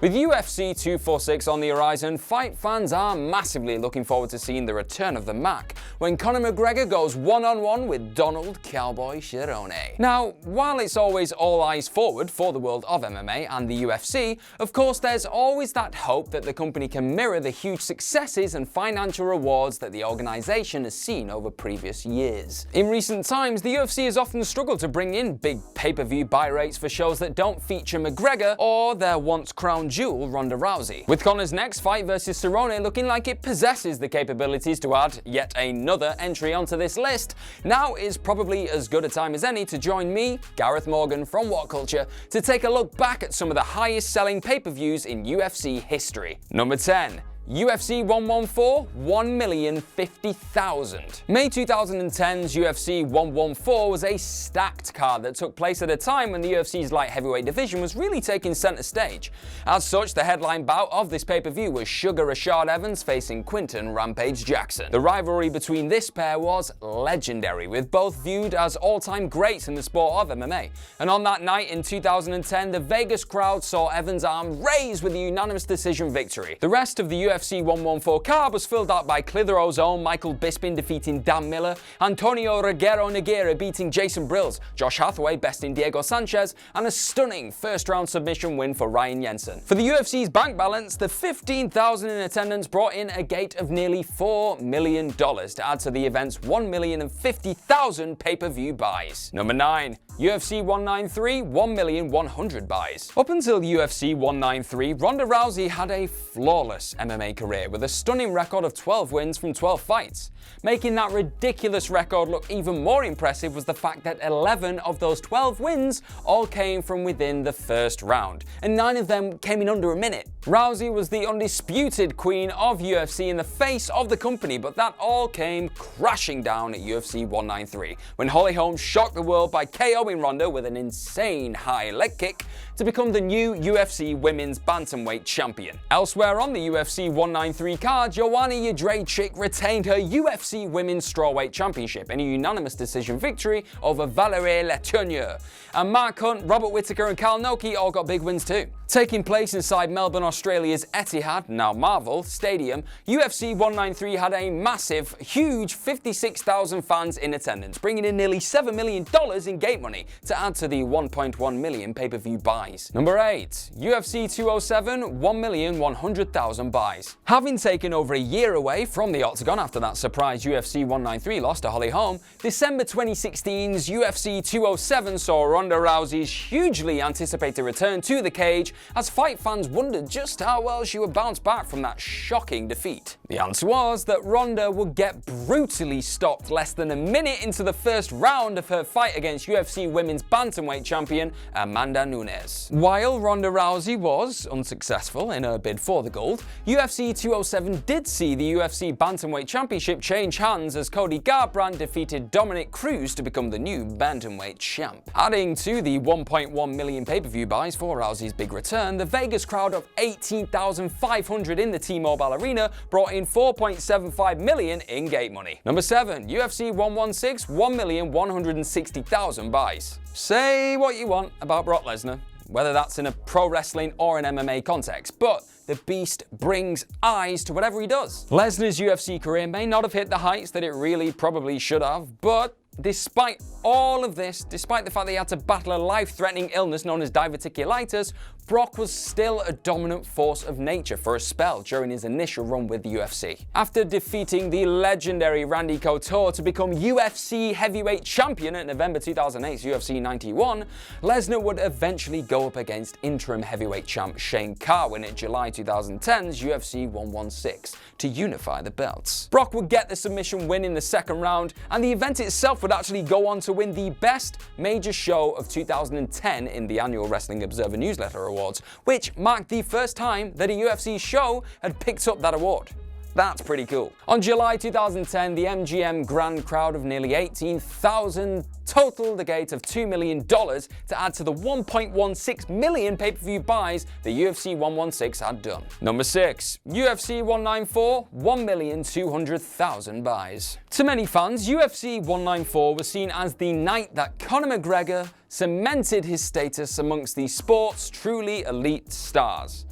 With UFC 246 on the horizon, fight fans are massively looking forward to seeing the return of the Mac when Conor McGregor goes one-on-one with Donald Cowboy Cerrone. Now, while it's always all eyes forward for the world of MMA and the UFC, of course there's always that hope that the company can mirror the huge successes and financial rewards that the organization has seen over previous years. In recent times, the UFC has often struggled to bring in big pay-per-view buy rates for shows that don't feature McGregor or their once crown jewel Ronda Rousey. With Conor's next fight versus Cerrone looking like it possesses the capabilities to add yet another entry onto this list, now is probably as good a time as any to join me, Gareth Morgan from What Culture, to take a look back at some of the highest selling pay-per-views in UFC history. Number 10. UFC 114, 1,050,000. May 2010's UFC 114 was a stacked card that took place at a time when the UFC's light heavyweight division was really taking center stage. As such, the headline bout of this pay-per-view was Sugar Rashad Evans facing Quinton Rampage Jackson. The rivalry between this pair was legendary, with both viewed as all-time greats in the sport of MMA. And on that night in 2010, the Vegas crowd saw Evans' arm raised with a unanimous decision victory. The rest of the UFC 114 card was filled out by Clitheroe's own Michael Bisping defeating Dan Miller, Antonio Reguero Nogueira beating Jason Brills, Josh Hathaway besting Diego Sanchez, and a stunning first-round submission win for Ryan Jensen. For the UFC's bank balance, the 15,000 in attendance brought in a gate of nearly $4 million to add to the event's 1,050,000 pay-per-view buys. Number 9. UFC 193, 1,100,000 buys. Up until UFC 193, Ronda Rousey had a flawless MMA career with a stunning record of 12 wins from 12 fights. Making that ridiculous record look even more impressive was the fact that 11 of those 12 wins all came from within the first round, and 9 of them came in under a minute. Rousey was the undisputed queen of UFC and the face of the company, but that all came crashing down at UFC 193 when Holly Holm shocked the world by KOing Ronda with an insane high leg kick to become the new UFC Women's Bantamweight Champion. Elsewhere on the UFC 193 card, Joanna Jędrzejczyk retained her UFC Women's Strawweight Championship in a unanimous decision victory over Valerie Letourneau. And Mark Hunt, Robert Whittaker and Carl Noki all got big wins too. Taking place inside Melbourne, Australia's Etihad, now Marvel, Stadium, UFC 193 had a massive, huge 56,000 fans in attendance, bringing in nearly $7 million in gate money to add to the 1.1 million pay-per-view buys. Number 8. UFC 207, 1,100,000 buys. Having taken over a year away from the octagon after that surprise UFC 193 loss to Holly Holm, December 2016's UFC 207 saw Ronda Rousey's hugely anticipated return to the cage as fight fans wondered just how well she would bounce back from that shocking defeat. The answer was that Ronda would get brutally stopped less than a minute into the first round of her fight against UFC Women's Bantamweight Champion Amanda Nunes. While Ronda Rousey was unsuccessful in her bid for the gold, UFC 207 did see the UFC Bantamweight Championship change hands as Cody Garbrandt defeated Dominic Cruz to become the new Bantamweight champ. Adding to the 1.1 million pay-per-view buys for Rousey's big return, the Vegas crowd of 18,500 in the T-Mobile Arena brought in $4.75 million in gate money. Number 7. UFC 116, 1,160,000 buys. Say what you want about Brock Lesnar, whether that's in a pro wrestling or an MMA context, but the beast brings eyes to whatever he does. Lesnar's UFC career may not have hit the heights that it really probably should have, but despite all of this, despite the fact that he had to battle a life-threatening illness known as diverticulitis, Brock was still a dominant force of nature for a spell during his initial run with the UFC. After defeating the legendary Randy Couture to become UFC heavyweight champion at November 2008's UFC 91, Lesnar would eventually go up against interim heavyweight champ Shane Carwin at July 2010's UFC 116 to unify the belts. Brock would get the submission win in the second round, and the event itself would actually go on to win the best major show of 2010 in the annual Wrestling Observer Newsletter Awards, which marked the first time that a UFC show had picked up that award. That's pretty cool. On July 2010, the MGM grand crowd of nearly 18,000 totaled the gate of $2 million to add to the 1.16 million pay-per-view buys the UFC 116 had done. Number 6. UFC 194, 1,200,000 buys. To many fans, UFC 194 was seen as the night that Conor McGregor cemented his status amongst the sport's truly elite stars.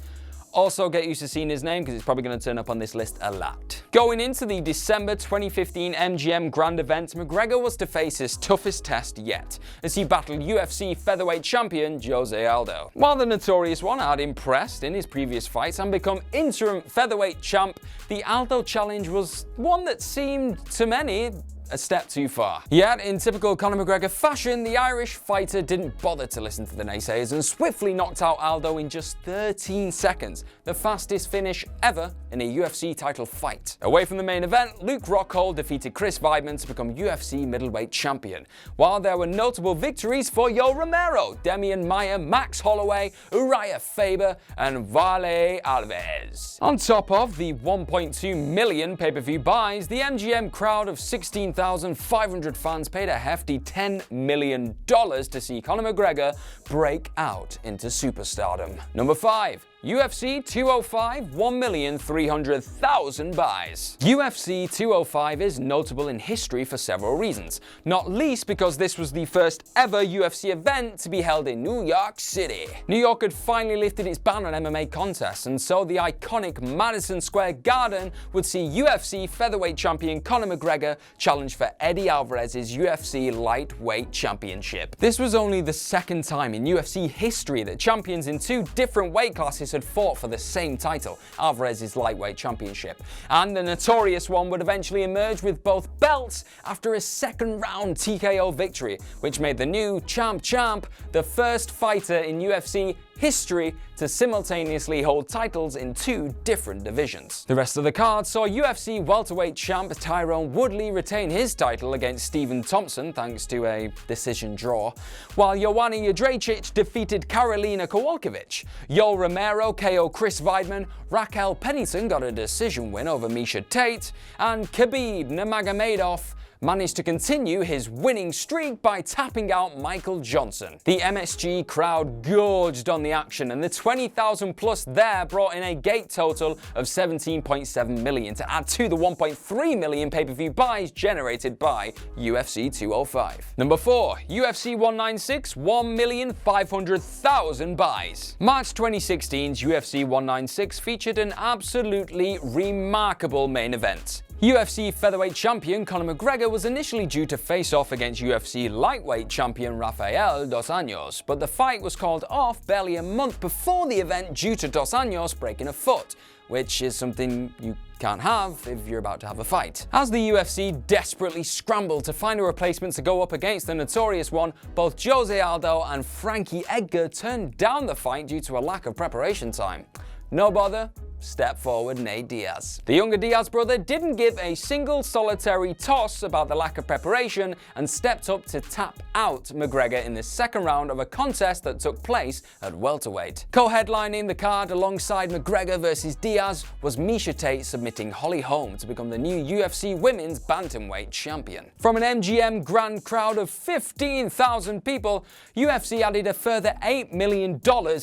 Also get used to seeing his name because it's probably going to turn up on this list a lot. Going into the December 2015 MGM Grand event, McGregor was to face his toughest test yet, as he battled UFC featherweight champion Jose Aldo. While the Notorious One had impressed in his previous fights and become interim featherweight champ, the Aldo challenge was one that seemed to many a step too far. Yet, in typical Conor McGregor fashion, the Irish fighter didn't bother to listen to the naysayers and swiftly knocked out Aldo in just 13 seconds, the fastest finish ever in a UFC title fight. Away from the main event, Luke Rockhold defeated Chris Weidman to become UFC middleweight champion, while there were notable victories for Yoel Romero, Demian Maia, Max Holloway, Uriah Faber, and Vale Alves. On top of the 1.2 million pay-per-view buys, the MGM crowd of 16,500 fans paid a hefty $10 million to see Conor McGregor break out into superstardom. Number 5. UFC 205 1,300,000 buys. UFC 205 is notable in history for several reasons, not least because this was the first ever UFC event to be held in New York City. New York had finally lifted its ban on MMA contests, and so the iconic Madison Square Garden would see UFC featherweight champion Conor McGregor challenge for Eddie Alvarez's UFC lightweight championship. This was only the second time in UFC history that champions in two different weight classes had fought for the same title, Alvarez's lightweight championship, and the Notorious One would eventually emerge with both belts after a second-round TKO victory, which made the new champ the first fighter in UFC history to simultaneously hold titles in two different divisions. The rest of the card saw UFC welterweight champ Tyrone Woodley retain his title against Stephen Thompson thanks to a decision draw, while Joanna Jędrzejczyk defeated Karolina Kowalkiewicz. Yoel Romero KO Chris Weidman, Raquel Pennington got a decision win over Miesha Tate, and Khabib Nurmagomedov managed to continue his winning streak by tapping out Michael Johnson. The MSG crowd gorged on the action, and the 20,000 plus there brought in a gate total of 17.7 million to add to the 1.3 million pay-per-view buys generated by UFC 205. Number 4. UFC 196 1,500,000 buys. March 2016's UFC 196 featured an absolutely remarkable main event. UFC featherweight champion Conor McGregor was initially due to face off against UFC lightweight champion Rafael Dos Anjos, but the fight was called off barely a month before the event due to Dos Anjos breaking a foot, which is something you can't have if you're about to have a fight. As the UFC desperately scrambled to find a replacement to go up against the Notorious One, both Jose Aldo and Frankie Edgar turned down the fight due to a lack of preparation time. No bother. Step forward Nate Diaz. The younger Diaz brother didn't give a single solitary toss about the lack of preparation and stepped up to tap out McGregor in the second round of a contest that took place at welterweight. Co-headlining the card alongside McGregor versus Diaz was Miesha Tate submitting Holly Holm to become the new UFC Women's Bantamweight champion. From an MGM Grand crowd of 15,000 people, UFC added a further $8 million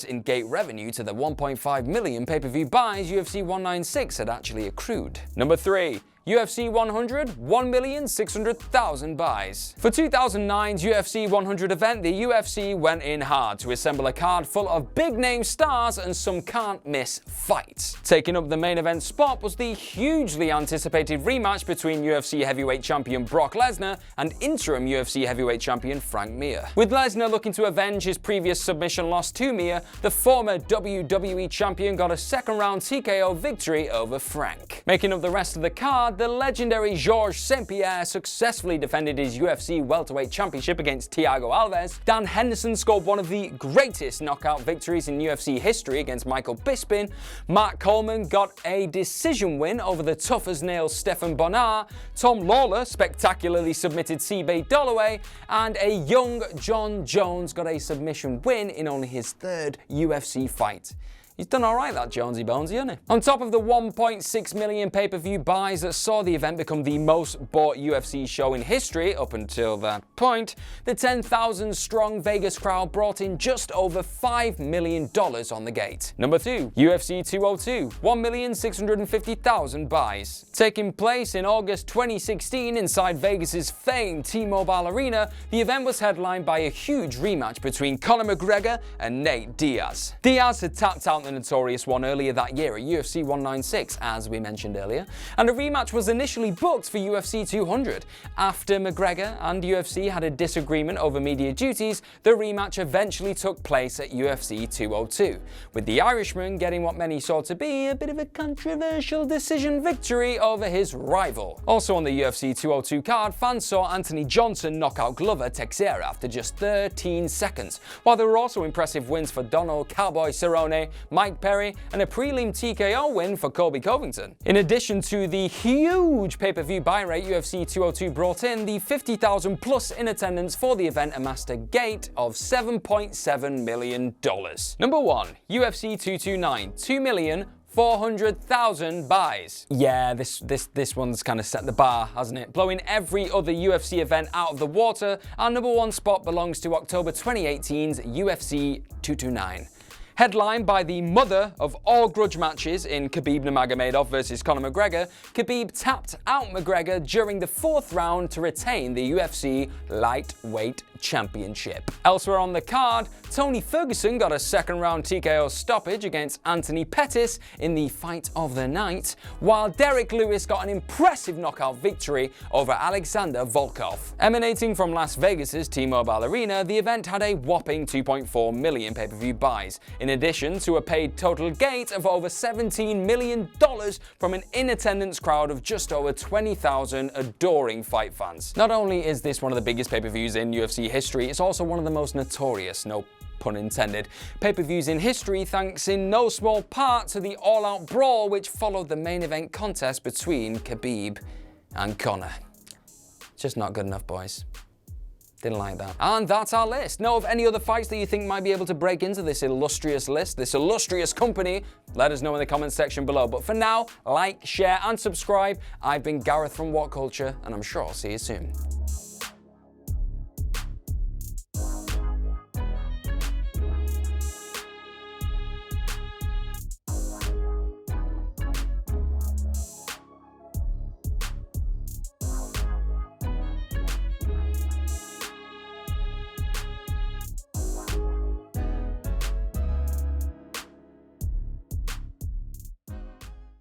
in gate revenue to the 1.5 million pay-per-view buys UFC 196 had actually accrued. Number 3. UFC 100 1,600,000 buys. For 2009's UFC 100 event, the UFC went in hard to assemble a card full of big-name stars and some can't-miss fights. Taking up the main event spot was the hugely anticipated rematch between UFC heavyweight champion Brock Lesnar and interim UFC heavyweight champion Frank Mir. With Lesnar looking to avenge his previous submission loss to Mir, the former WWE champion got a second-round TKO victory over Frank. Making up the rest of the card, the legendary Georges St-Pierre successfully defended his UFC welterweight championship against Thiago Alves. Dan Henderson scored one of the greatest knockout victories in UFC history against Michael Bisping. Mark Coleman got a decision win over the tough-as-nails Stephan Bonnar. Tom Lawler spectacularly submitted C-Bay Dollaway, and a young John Jones got a submission win in only his third UFC fight. He's done alright, that Jonesy Bonesy, hasn't he? On top of the 1.6 million pay-per-view buys that saw the event become the most bought UFC show in history up until that point, the 10,000 strong Vegas crowd brought in just over $5 million on the gate. Number 2. UFC 202 1,650,000 buys. Taking place in August 2016 inside Vegas's famed T-Mobile Arena, the event was headlined by a huge rematch between Conor McGregor and Nate Diaz. Diaz had tapped out the notorious one earlier that year at UFC 196, as we mentioned earlier, and a rematch was initially booked for UFC 200. After McGregor and UFC had a disagreement over media duties, the rematch eventually took place at UFC 202, with the Irishman getting what many saw to be a bit of a controversial decision victory over his rival. Also on the UFC 202 card, fans saw Anthony Johnson knock out Glover Teixeira after just 13 seconds, while there were also impressive wins for Donald Cowboy Cerrone, Mike Perry, and a prelim TKO win for Colby Covington. In addition to the huge pay-per-view buy rate UFC 202 brought in, the 50,000 plus in attendance for the event amassed a gate of $7.7 million. Number 1. UFC 229, 2,400,000 buys. Yeah, this one's kind of set the bar, hasn't it? Blowing every other UFC event out of the water, our number 1 spot belongs to October 2018's UFC 229. Headlined by the mother of all grudge matches in Khabib Nurmagomedov vs Conor McGregor, Khabib tapped out McGregor during the 4th round to retain the UFC Lightweight Championship. Elsewhere on the card, Tony Ferguson got a 2nd round TKO stoppage against Anthony Pettis in the fight of the night, while Derek Lewis got an impressive knockout victory over Alexander Volkov. Emanating from Las Vegas's T-Mobile Arena, the event had a whopping 2.4 million pay-per-view buys, in addition to a paid total gate of over $17 million from an in-attendance crowd of just over 20,000 adoring fight fans. Not only is this one of the biggest pay-per-views in UFC history, it's also one of the most notorious, no pun intended, pay-per-views in history, thanks in no small part to the all-out brawl which followed the main event contest between Khabib and Conor. Just not good enough, boys. Didn't like that. And that's our list. Know of any other fights that you think might be able to break into this illustrious list, this illustrious company? Let us know in the comments section below. But for now, like, share, and subscribe. I've been Gareth from What Culture, and I'm sure I'll see you soon.